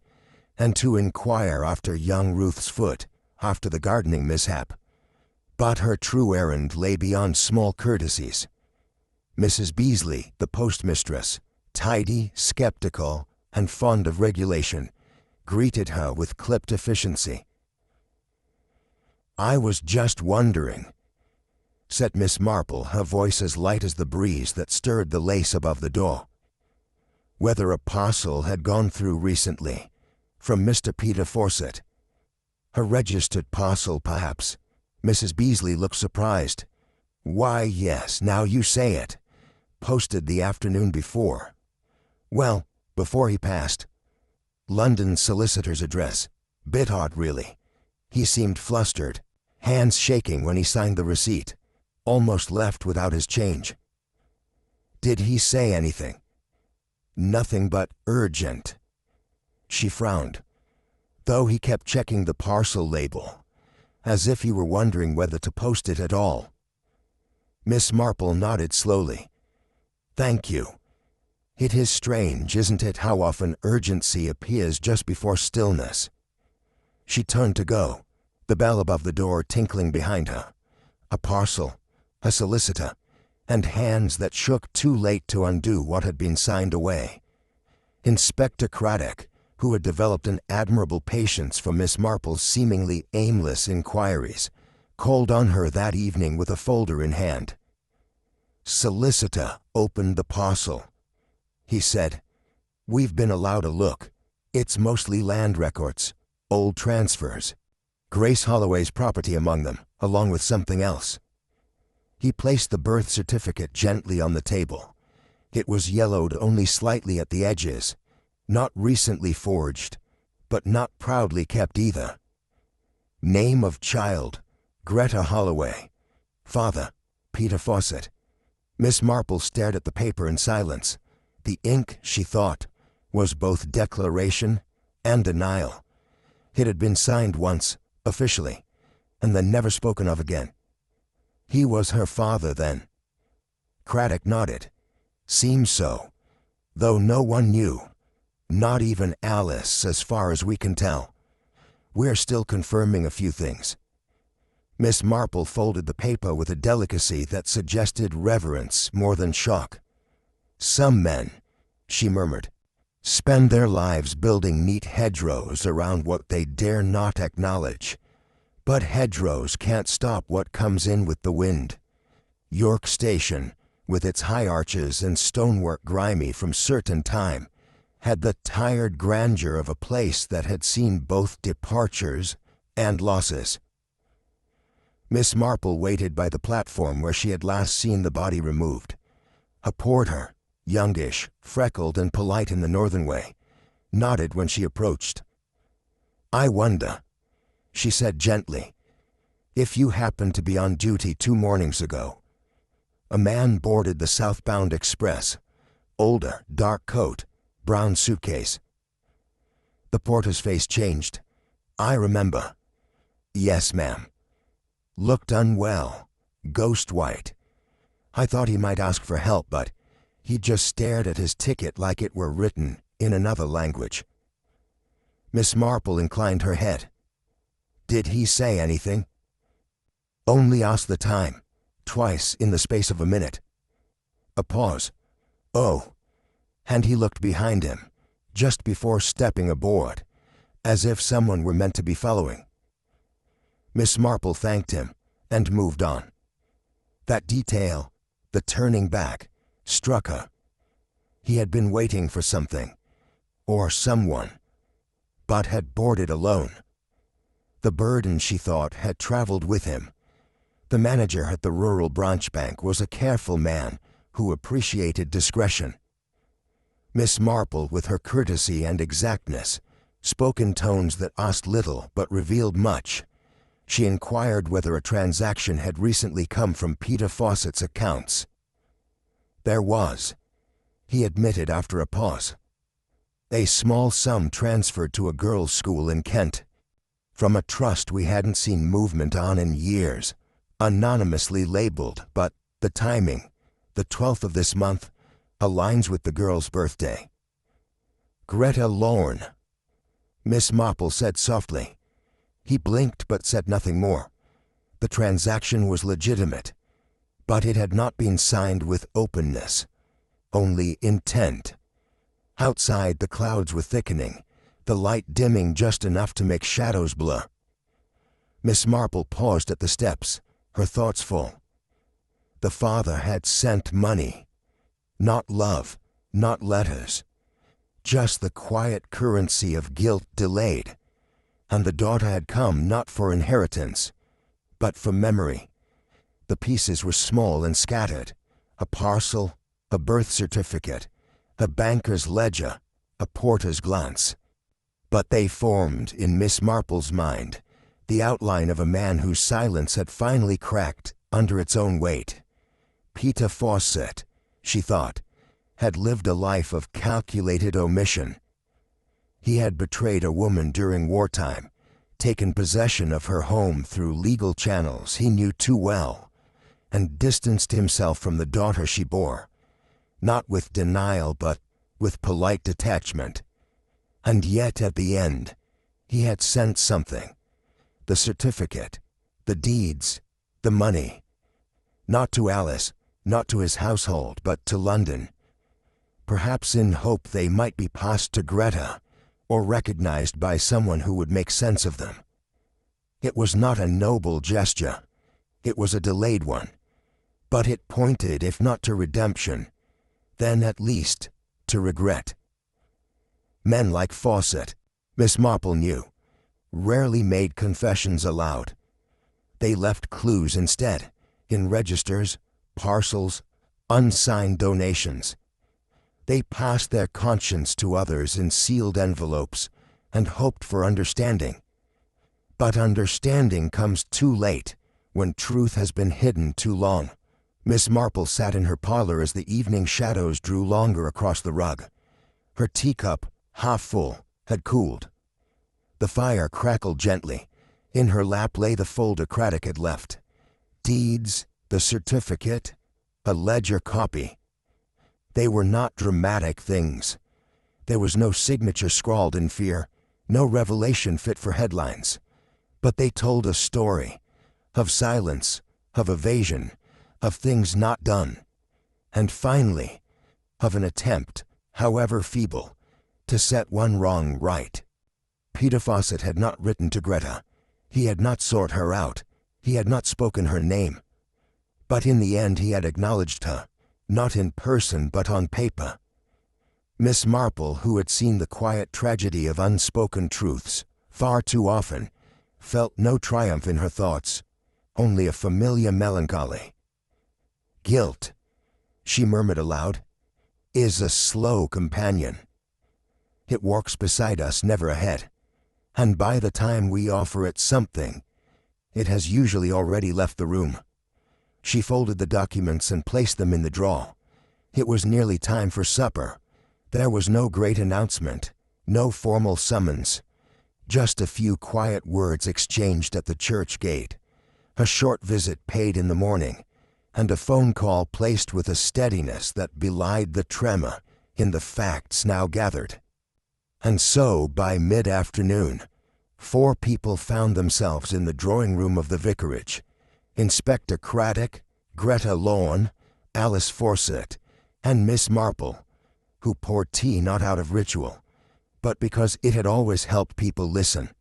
and to inquire after young Ruth's foot after the gardening mishap. But her true errand lay beyond small courtesies. Mrs. Beasley, the postmistress, tidy, skeptical, and fond of regulation, greeted her with clipped efficiency. "I was just wondering," said Miss Marple, her voice as light as the breeze that stirred the lace above the door, "whether a parcel had gone through recently, from Mr. Peter Fawcett. A registered parcel, perhaps." Mrs. Beasley looked surprised. "Why, yes, now you say it. Posted the afternoon before. Well, before he passed. London solicitor's address. Bit odd, really. He seemed flustered, hands shaking when he signed the receipt. Almost left without his change." "Did he say anything?" "Nothing but urgent." She frowned, though he kept checking the parcel label, as if he were wondering whether to post it at all. Miss Marple nodded slowly. "Thank you. It is strange, isn't it, how often urgency appears just before stillness." She turned to go, the bell above the door tinkling behind her. A parcel, a solicitor, and hands that shook too late to undo what had been signed away. Inspector Craddock, who had developed an admirable patience for Miss Marple's seemingly aimless inquiries, called on her that evening with a folder in hand. Solicitor opened the parcel. He said, "We've been allowed a look. It's mostly land records, old transfers. Grace Holloway's property among them, along with something else." He placed the birth certificate gently on the table. It was yellowed only slightly at the edges, not recently forged, but not proudly kept either. Name of child, Greta Holloway. Father, Peter Fawcett. Miss Marple stared at the paper in silence. The ink, she thought, was both declaration and denial. It had been signed once, officially, and then never spoken of again. He was her father, then. Craddock nodded. Seems so, though no one knew. Not even Alice, as far as we can tell. We're still confirming a few things. Miss Marple folded the paper with a delicacy that suggested reverence more than shock. "Some men," she murmured, "spend their lives building neat hedgerows around what they dare not acknowledge. But hedgerows can't stop what comes in with the wind. York Station, with its high arches and stonework grimy from certain time, had the tired grandeur of a place that had seen both departures and losses." Miss Marple waited by the platform where she had last seen the body removed. A porter, youngish, freckled and polite in the northern way, nodded when she approached. "I wonder," she said gently, "if you happened to be on duty 2 mornings ago." A man boarded the southbound express. Older, dark coat, brown suitcase. The porter's face changed. "I remember." "Yes, ma'am." "Looked unwell, ghost white. I thought he might ask for help, but he just stared at his ticket like it were written in another language." Miss Marple inclined her head. "Did he say anything?" "Only asked the time, twice in the space of a minute." A pause. "Oh." And he looked behind him, just before stepping aboard, as if someone were meant to be following. Miss Marple thanked him and moved on. That detail, the turning back, struck her. He had been waiting for something, or someone, but had boarded alone. The burden, she thought, had traveled with him. The manager at the rural branch bank was a careful man who appreciated discretion. Miss Marple, with her courtesy and exactness, spoke in tones that asked little but revealed much. She inquired whether a transaction had recently come from Peter Fawcett's accounts. There was, he admitted after a pause. A small sum transferred to a girls' school in Kent, from a trust we hadn't seen movement on in years, anonymously labeled, but the timing, the 12th of this month, aligns with the girl's birthday. "Greta Lorne," Miss Marple said softly. He blinked but said nothing more. The transaction was legitimate, but it had not been signed with openness, only intent. Outside, the clouds were thickening, the light dimming just enough to make shadows blur. Miss Marple paused at the steps, her thoughts full. The father had sent money. Not love, not letters. Just the quiet currency of guilt delayed. And the daughter had come not for inheritance, but for memory. The pieces were small and scattered. A parcel, a birth certificate, a banker's ledger, a porter's glance. But they formed, in Miss Marple's mind, the outline of a man whose silence had finally cracked under its own weight. Peter Fawcett, she thought, had lived a life of calculated omission. He had betrayed a woman during wartime, taken possession of her home through legal channels he knew too well, and distanced himself from the daughter she bore, not with denial but with polite detachment. And yet at the end, he had sent something. The certificate, the deeds, the money. Not to Alice, not to his household, but to London. Perhaps in hope they might be passed to Greta, or recognized by someone who would make sense of them. It was not a noble gesture. It was a delayed one. But it pointed, if not to redemption, then at least to regret. Men like Fawcett, Miss Marple knew, rarely made confessions aloud. They left clues instead, in registers, parcels, unsigned donations. They passed their conscience to others in sealed envelopes and hoped for understanding. But understanding comes too late when truth has been hidden too long. Miss Marple sat in her parlor as the evening shadows drew longer across the rug. Her teacup, half full, had cooled. The fire crackled gently. In her lap lay the folder Craddock had left. Deeds, the certificate, a ledger copy. They were not dramatic things. There was no signature scrawled in fear, no revelation fit for headlines. But they told a story, of silence, of evasion, of things not done, and finally, of an attempt, however feeble, to set one wrong right. Peter Fawcett had not written to Greta. He had not sought her out. He had not spoken her name. But in the end he had acknowledged her, not in person but on paper. Miss Marple, who had seen the quiet tragedy of unspoken truths far too often, felt no triumph in her thoughts, only a familiar melancholy. Guilt, she murmured aloud, is a slow companion. It walks beside us, never ahead, and by the time we offer it something, it has usually already left the room. She folded the documents and placed them in the drawer. It was nearly time for supper. There was no great announcement, no formal summons, just a few quiet words exchanged at the church gate, a short visit paid in the morning, and a phone call placed with a steadiness that belied the tremor in the facts now gathered. And so, by mid-afternoon, 4 people found themselves in the drawing-room of the vicarage: Inspector Craddock, Greta Lorne, Alice Fawcett, and Miss Marple, who poured tea not out of ritual, but because it had always helped people listen.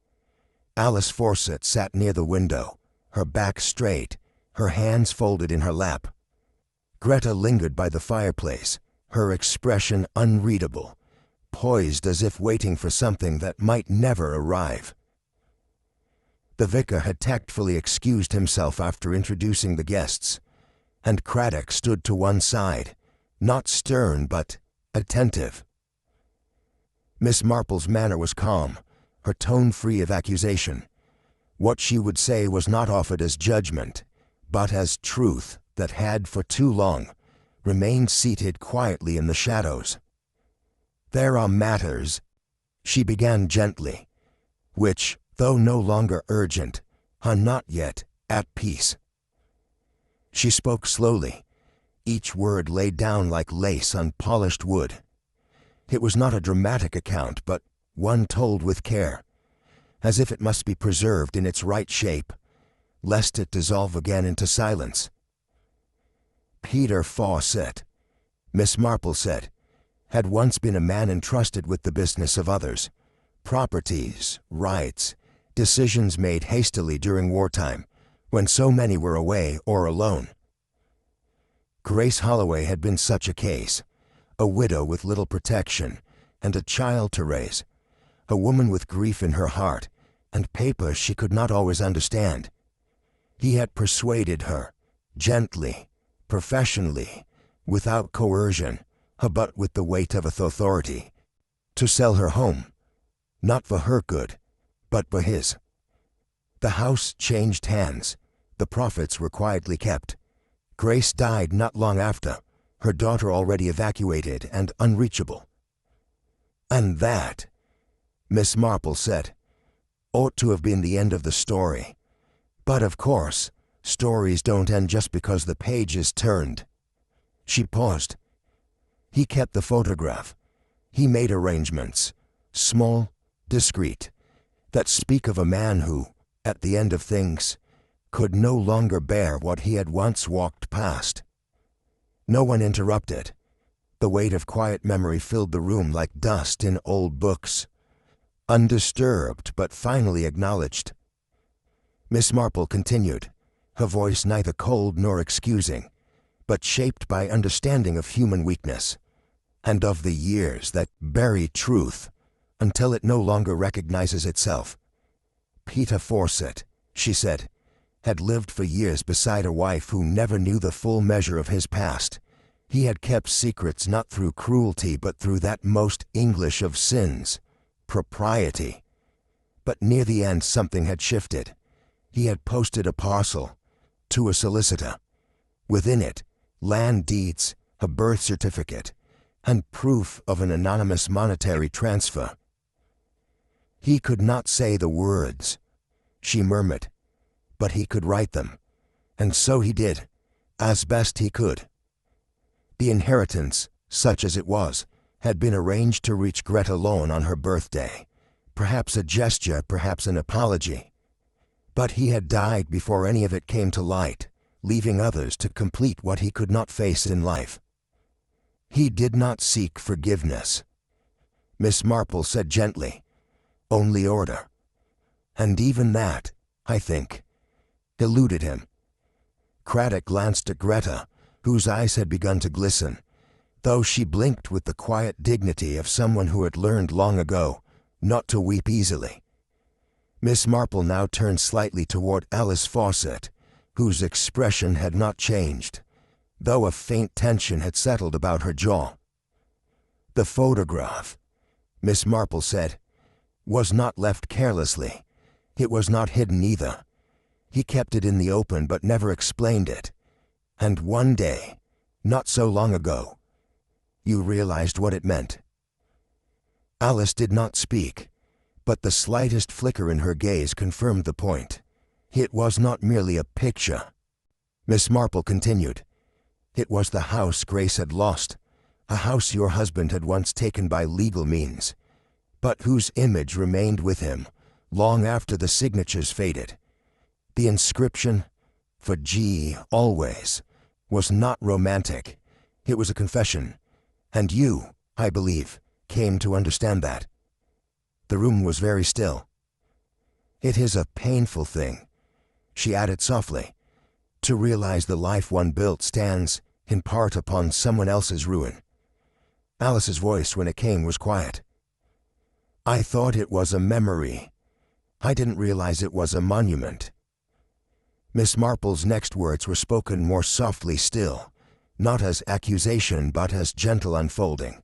Alice Fawcett sat near the window, her back straight, her hands folded in her lap. Greta lingered by the fireplace, her expression unreadable, poised as if waiting for something that might never arrive. The vicar had tactfully excused himself after introducing the guests, and Craddock stood to one side, not stern but attentive. Miss Marple's manner was calm, her tone free of accusation. What she would say was not offered as judgment, but as truth that had for too long remained seated quietly in the shadows. There are matters, she began gently, which, though no longer urgent, are not yet at peace. She spoke slowly, each word laid down like lace on polished wood. It was not a dramatic account, but one told with care, as if it must be preserved in its right shape, lest it dissolve again into silence. Peter Fawcett, Miss Marple said, had once been a man entrusted with the business of others, properties, rights, decisions made hastily during wartime, when so many were away or alone. Grace Holloway had been such a case, a widow with little protection and a child to raise, a woman with grief in her heart and papers she could not always understand. He had persuaded her, gently, professionally, without coercion, but with the weight of authority, to sell her home, not for her good, but for his. The house changed hands. The profits were quietly kept. Grace died not long after, her daughter already evacuated and unreachable. And that, Miss Marple said, ought to have been the end of the story. But of course, stories don't end just because the page is turned. She paused. He kept the photograph. He made arrangements, small, discreet, that speak of a man who, at the end of things, could no longer bear what he had once walked past. No one interrupted. The weight of quiet memory filled the room like dust in old books. undisturbed but finally acknowledged. Miss Marple continued, her voice neither cold nor excusing, but shaped by understanding of human weakness, and of the years that bury truth until it no longer recognizes itself. Peter Fawcett, she said, had lived for years beside a wife who never knew the full measure of his past. He had kept secrets not through cruelty but through that most English of sins, propriety. But near the end something had shifted. He had posted a parcel to a solicitor. Within it, land deeds, a birth certificate, and proof of an anonymous monetary transfer. He could not say the words, she murmured, but he could write them, and so he did, as best he could. The inheritance, such as it was, had been arranged to reach Greta Loan on her birthday, perhaps a gesture, perhaps an apology. But he had died before any of it came to light, leaving others to complete what he could not face in life. He did not seek forgiveness, Miss Marple said gently, only order. And even that, I think, eluded him. Craddock glanced at Greta, whose eyes had begun to glisten, though she blinked with the quiet dignity of someone who had learned long ago not to weep easily. Miss Marple now turned slightly toward Alice Fawcett, whose expression had not changed, though a faint tension had settled about her jaw. The photograph, Miss Marple said, was not left carelessly. It was not hidden either. He kept it in the open but never explained it. And one day, not so long ago, you realized what it meant. Alice did not speak, but the slightest flicker in her gaze confirmed the point. It was not merely a picture. Miss Marple continued. It was the house Grace had lost, a house your husband had once taken by legal means, but whose image remained with him long after the signatures faded. The inscription, for G always, was not romantic. It was a confession, and you, I believe, came to understand that. The room was very still. It is a painful thing, she added softly, to realize the life one built stands, in part, upon someone else's ruin. Alice's voice, when it came, was quiet. I thought it was a memory. I didn't realize it was a monument. Miss Marple's next words were spoken more softly still, not as accusation but as gentle unfolding.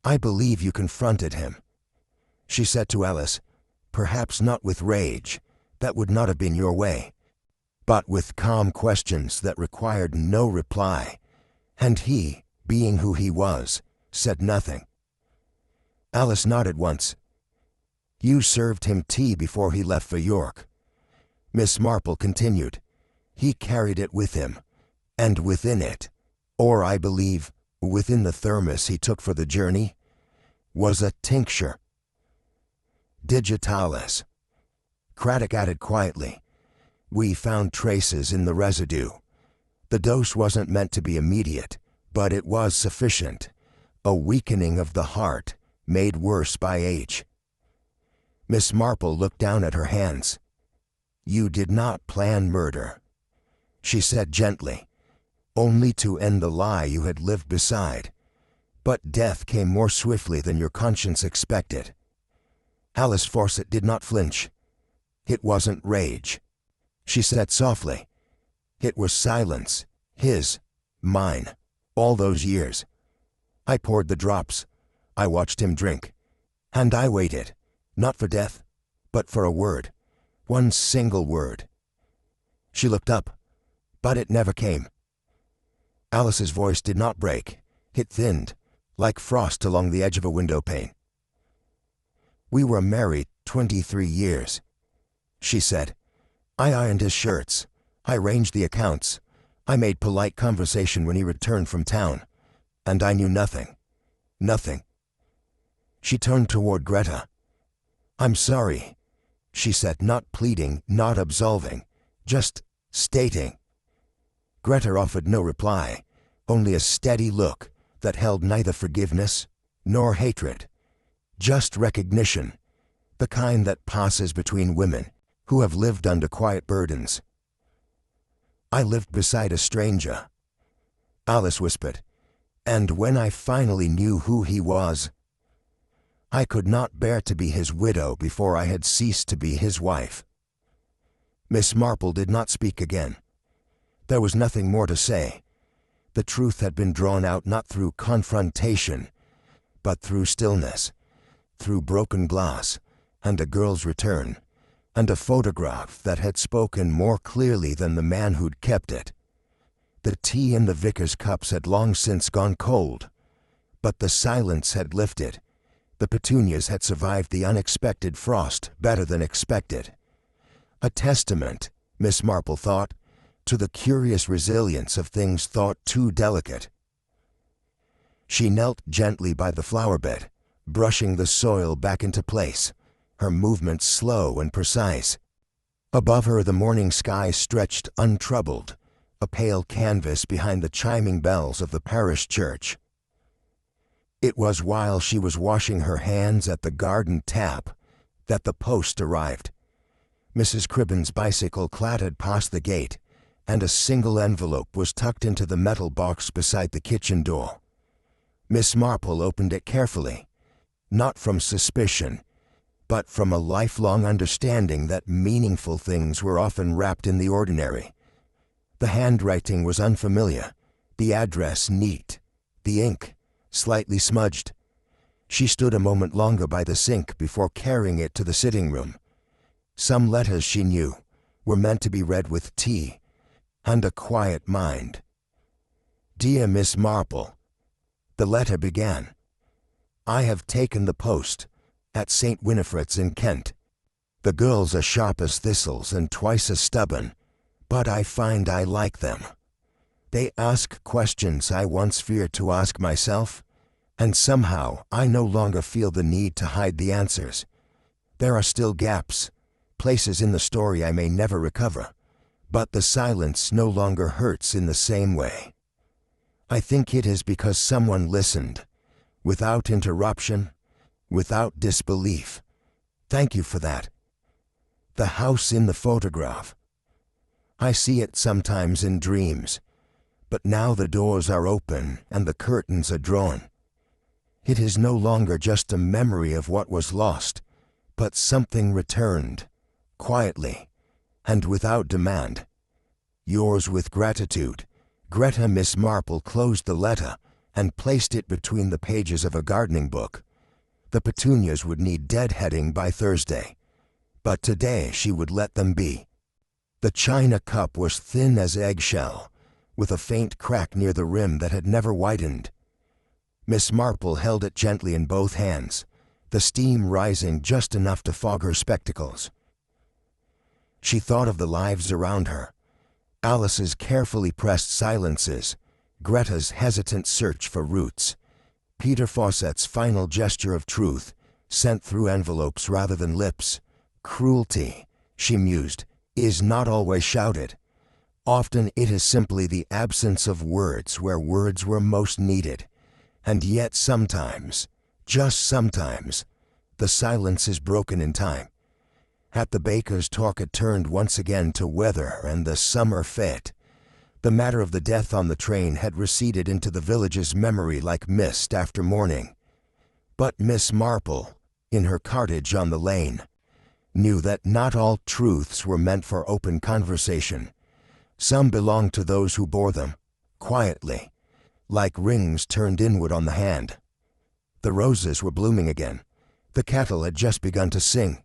I believe you confronted him, she said to Alice, perhaps not with rage, that would not have been your way, but with calm questions that required no reply, and he, being who he was, said nothing. Alice nodded once. You served him tea before he left for York. Miss Marple continued. He carried it with him, and within it, or I believe, within the thermos he took for the journey, was a tincture. Digitalis. Craddock added quietly. We found traces in the residue. The dose wasn't meant to be immediate, but it was sufficient. A weakening of the heart, made worse by age. Miss Marple looked down at her hands. You did not plan murder, she said gently, only to end the lie you had lived beside. But death came more swiftly than your conscience expected. Alice Fawcett did not flinch. It wasn't rage, she said softly. It was silence, his, mine, all those years. I poured the drops. I watched him drink. And I waited, not for death, but for a word, one single word. She looked up, but it never came. Alice's voice did not break. It thinned, like frost along the edge of a window pane. We were married 23 years, she said. I ironed his shirts. I arranged the accounts. I made polite conversation when he returned from town. And I knew nothing. Nothing. She turned toward Greta. I'm sorry, she said, not pleading, not absolving, just stating. Greta offered no reply, only a steady look that held neither forgiveness nor hatred, just recognition the kind that passes between women who have lived under quiet burdens. "I lived beside a stranger," Alice whispered, "and when I finally knew who he was, I could not bear to be his widow before I had ceased to be his wife." Miss Marple did not speak again. There was nothing more to say. The truth had been drawn out not through confrontation, but through stillness, through broken glass, and a girl's return, and a photograph that had spoken more clearly than the man who'd kept it. The tea in the vicar's cups had long since gone cold, but the silence had lifted. The petunias had survived the unexpected frost better than expected. A testament, Miss Marple thought, to the curious resilience of things thought too delicate. She knelt gently by the flower bed, brushing the soil back into place, her movements slow and precise. Above her the morning sky stretched untroubled, a pale canvas behind the chiming bells of the parish church. It was while she was washing her hands at the garden tap that the post arrived. Mrs. Cribben's bicycle clattered past the gate, and a single envelope was tucked into the metal box beside the kitchen door. Miss Marple opened it carefully, not from suspicion, but from a lifelong understanding that meaningful things were often wrapped in the ordinary. The handwriting was unfamiliar, the address neat, the ink slightly smudged. She stood a moment longer by the sink before carrying it to the sitting room. Some letters, she knew, were meant to be read with tea and a quiet mind. "Dear Miss Marple," the letter began, "I have taken the post at St. Winifred's in Kent. The girls are sharp as thistles and twice as stubborn, but I find I like them. They ask questions I once feared to ask myself, and somehow I no longer feel the need to hide the answers. There are still gaps, places in the story I may never recover, but the silence no longer hurts in the same way. I think it is because someone listened, without interruption, without disbelief. Thank you for that. The house in the photograph. I see it sometimes in dreams, but now the doors are open and the curtains are drawn. It is no longer just a memory of what was lost, but something returned, quietly, and without demand. Yours with gratitude, Greta." Miss Marple closed the letter and placed it between the pages of a gardening book. The petunias would need deadheading by Thursday, but today she would let them be. The china cup was thin as eggshell, with a faint crack near the rim that had never widened. Miss Marple held it gently in both hands, the steam rising just enough to fog her spectacles. She thought of the lives around her, Alice's carefully pressed silences, Greta's hesitant search for roots, Peter Fawcett's final gesture of truth, sent through envelopes rather than lips. Cruelty, she mused, is not always shouted. Often it is simply the absence of words where words were most needed. And yet sometimes, just sometimes, the silence is broken in time. At the baker's talk it turned once again to weather and the summer fete. The matter of the death on the train had receded into the village's memory like mist after morning. But Miss Marple, in her cottage on the lane, knew that not all truths were meant for open conversation. Some belonged to those who bore them, quietly, like rings turned inward on the hand. The roses were blooming again. The kettle had just begun to sing.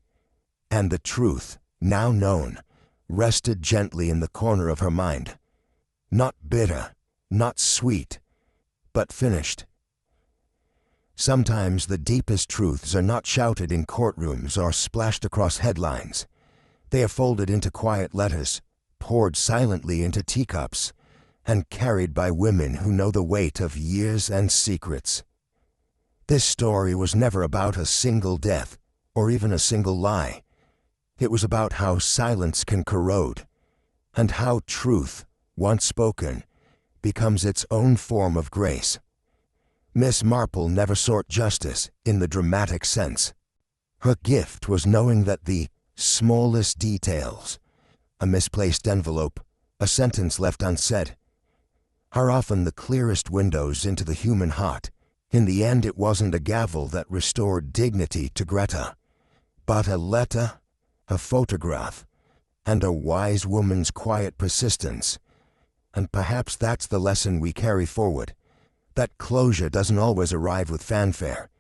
And the truth, now known, rested gently in the corner of her mind. Not bitter, not sweet, but finished. Sometimes the deepest truths are not shouted in courtrooms or splashed across headlines. They are folded into quiet letters, poured silently into teacups, and carried by women who know the weight of years and secrets. This story was never about a single death, or even a single lie. It was about how silence can corrode, and how truth, once spoken, becomes its own form of grace. Miss Marple never sought justice in the dramatic sense. Her gift was knowing that the smallest details, a misplaced envelope, a sentence left unsaid, are often the clearest windows into the human heart. In the end, it wasn't a gavel that restored dignity to Greta, but a letter, a photograph, and a wise woman's quiet persistence. And perhaps that's the lesson we carry forward, that closure doesn't always arrive with fanfare.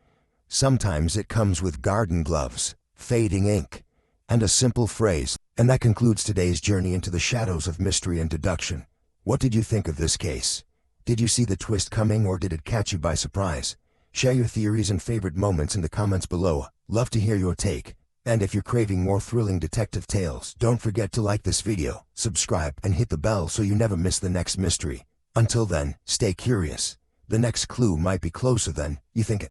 Sometimes it comes with garden gloves, fading ink, and a simple phrase. And that concludes today's journey into the shadows of mystery and deduction. What did you think of this case? Did you see the twist coming, or did it catch you by surprise? Share your theories and favorite moments in the comments below. Love to hear your take. And if you're craving more thrilling detective tales, don't forget to like this video, subscribe, and hit the bell so you never miss the next mystery. Until then, stay curious. The next clue might be closer than you think.